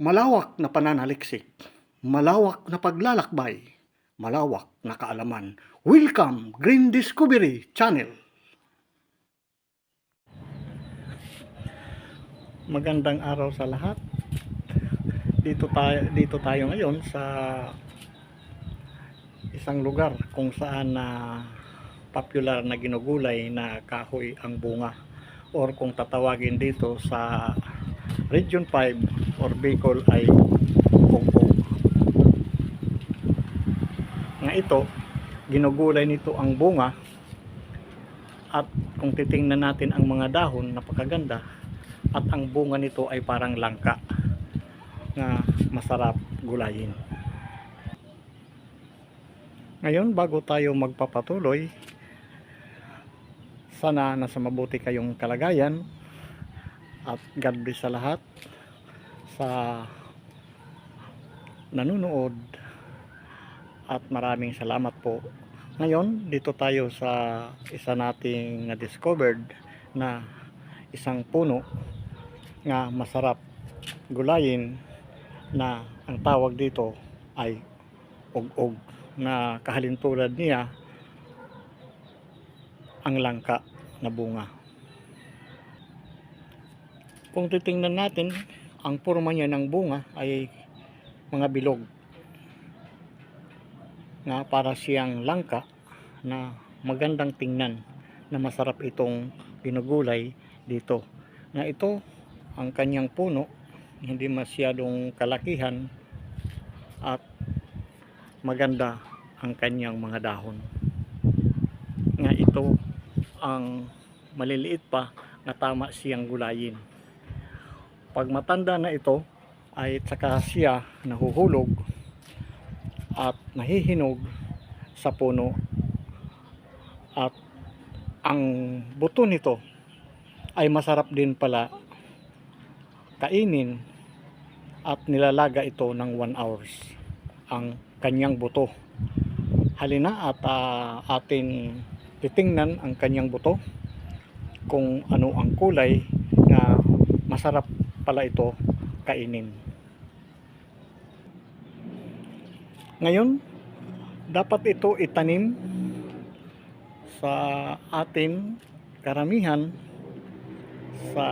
Malawak na pananaliksik, malawak na paglalakbay, malawak na kaalaman. Welcome Green Discovery Channel. Magandang araw sa lahat. Dito tayo ngayon sa isang lugar kung saan popular na ginugulay na kahoy ang bunga, or kung tatawagin dito sa Region 5 or Bicol ay ugog. Nga ito, ginugulay nito ang bunga, at kung titingnan natin ang mga dahon, napakaganda, at ang bunga nito ay parang langka na masarap gulayin. Ngayon, bago tayo magpapatuloy, sana nasa mabuti kayong kalagayan, at God bless sa lahat sa nanonood, at maraming salamat po. Ngayon, dito tayo sa isa nating na-discovered na isang puno nga masarap gulayin, na ang tawag dito ay ugog, na kahalintulad niya ang langka na bunga. Kung titingnan natin, ang porma niya ng bunga ay mga bilog, na para siyang langka na magandang tingnan, na masarap itong ginugulay dito. Na ito, ang kanyang puno, hindi masyadong kalakihan, at maganda ang kanyang mga dahon. Nga ito ang maliliit pa na tama siyang gulayin. Pag matanda na ito ay saka siya nahuhulog at nahihinog sa puno, at ang buto nito ay masarap din pala kainin, at nilalaga ito ng 1 hours ang kanyang buto. Halina at atin titingnan ang kanyang buto, kung ano ang kulay, na masarap pala ito kainin. Ngayon, dapat ito itanim sa atin karamihan sa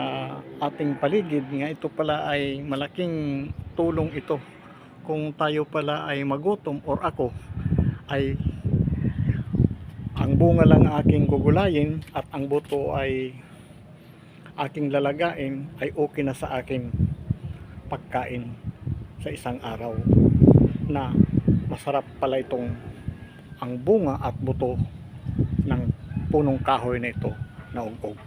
ating paligid. Nga ito pala ay malaking tulong ito kung tayo pala ay magutom, or ako ay ang bunga lang aking gugulayin at ang buto ay aking lalagain, ay okay na sa aking pagkain sa isang araw. Na masarap pala itong ang bunga at buto ng punong kahoy na ito na ugog.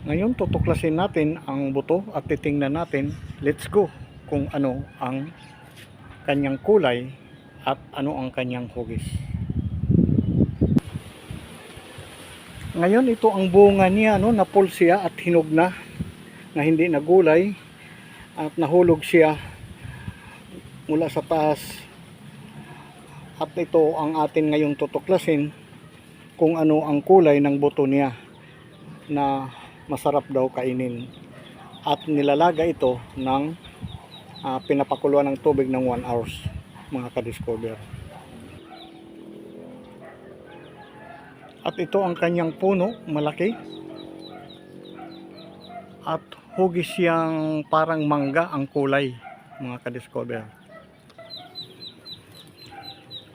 Ngayon, tutuklasin natin ang buto at titingnan natin, let's go, kung ano ang kanyang kulay at ano ang kanyang hugis. Ngayon, ito ang bunga niya, no, napul siya at hinog na hindi nagulay, at nahulog siya mula sa taas. At ito ang atin ngayon tutuklasin, kung ano ang kulay ng buto niya, na masarap daw kainin, at nilalaga ito ng pinapakuluan ng tubig ng 1 hours, mga ka-discover. At ito ang kanyang puno, malaki, at hugis siyang parang mangga ang kulay, mga ka-discover.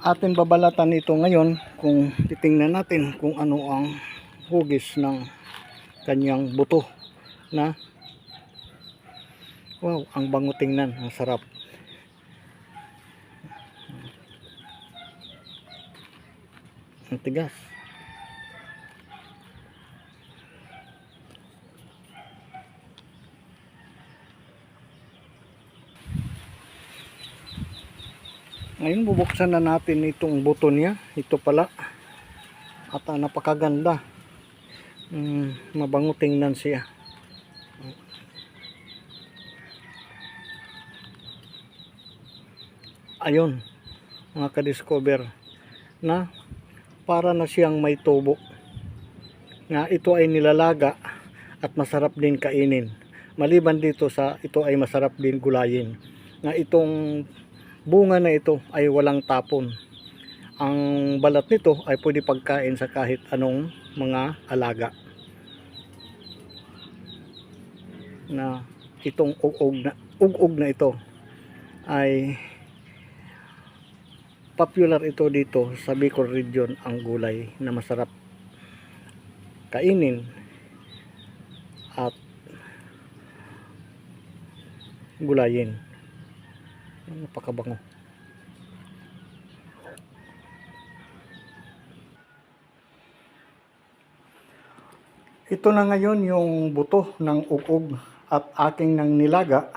Atin babalatan ito ngayon, kung titingnan natin kung ano ang hugis ng kanyang buto, na wow, ang bango tingnan, ang sarap. Ang tigas. Ngayon, bubuksan na natin itong buto niya. Ito pala, at napakaganda. Mabango tingnan siya. Ayun, mga ka-discover, na para na siyang may tubo. Nga ito ay nilalaga at masarap din kainin. Maliban dito sa ito ay masarap din gulayin. Nga itong bunga na ito ay walang tapon. Ang balat nito ay pwede pagkain sa kahit anong mga alaga. Na itong ug-ug na ito ay popular ito dito sa Bicol region, ang gulay na masarap kainin at gulayin. Napakabango. Ito na ngayon yung buto ng ug-ug at aking nang nilaga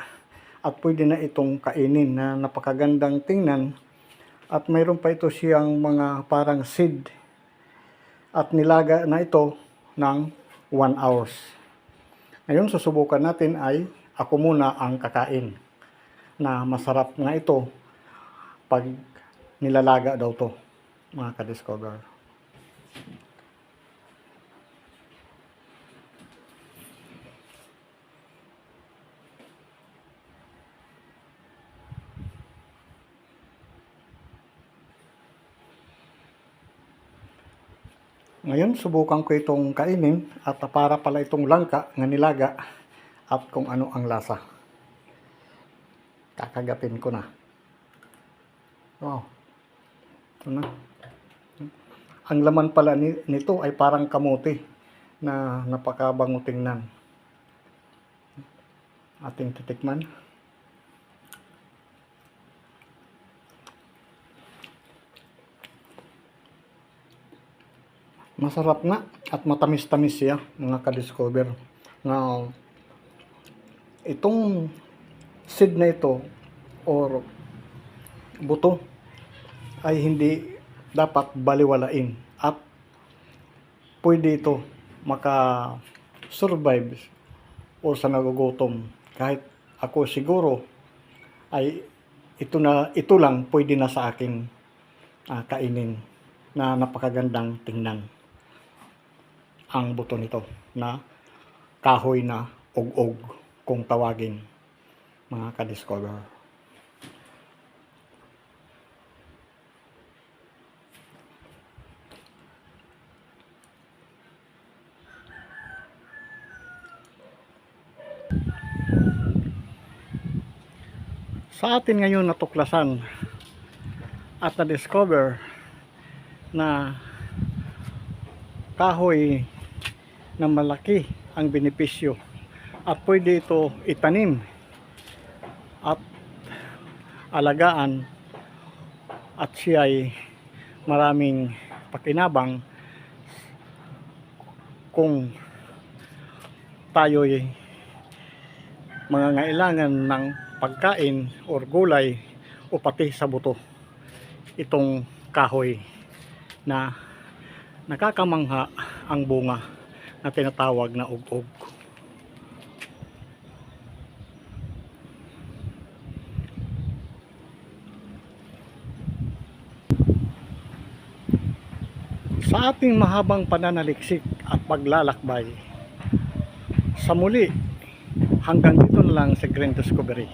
at pwede na itong kainin na napakagandang tingnan at mayroon pa ito siyang mga parang seed at nilaga na ito ng 1 hours. Ngayon susubukan natin ay ako muna ang kakain na masarap nga ito pag nilalaga daw to, mga ka-discover. Ngayon, subukan ko itong kainin at para pala itong langka nga nilaga at kung ano ang lasa. Kakagatin ko na. Wow. Ito na. Ang laman pala nito ay parang kamote na napakabango tingnan. Ating titikman. Masarap nga at matamis-tamis siya, mga ka-discover. Now, itong seed na ito or buto ay hindi dapat baliwalain at pwede ito maka-survive o sa nagugutom. Kahit ako siguro ay ito lang pwede na sa akin kainin na napakagandang tingnan. Ang buto nito na kahoy na ug-ug kung tawagin, mga ka-discover. Sa atin ngayon natuklasan at na-discover na kahoy na malaki ang benepisyo at pwede ito itanim at alagaan at siya ay maraming pakinabang kung tayo'y mangangailangan ng pagkain o gulay o pati sa buto. Itong kahoy na nakakamangha ang bunga na tinatawag na ug-ug. Sa ating mahabang pananaliksik at paglalakbay, sa muli, hanggang dito na lang sa Green Discovery.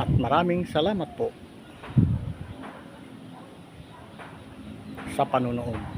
At maraming salamat po sa panonood.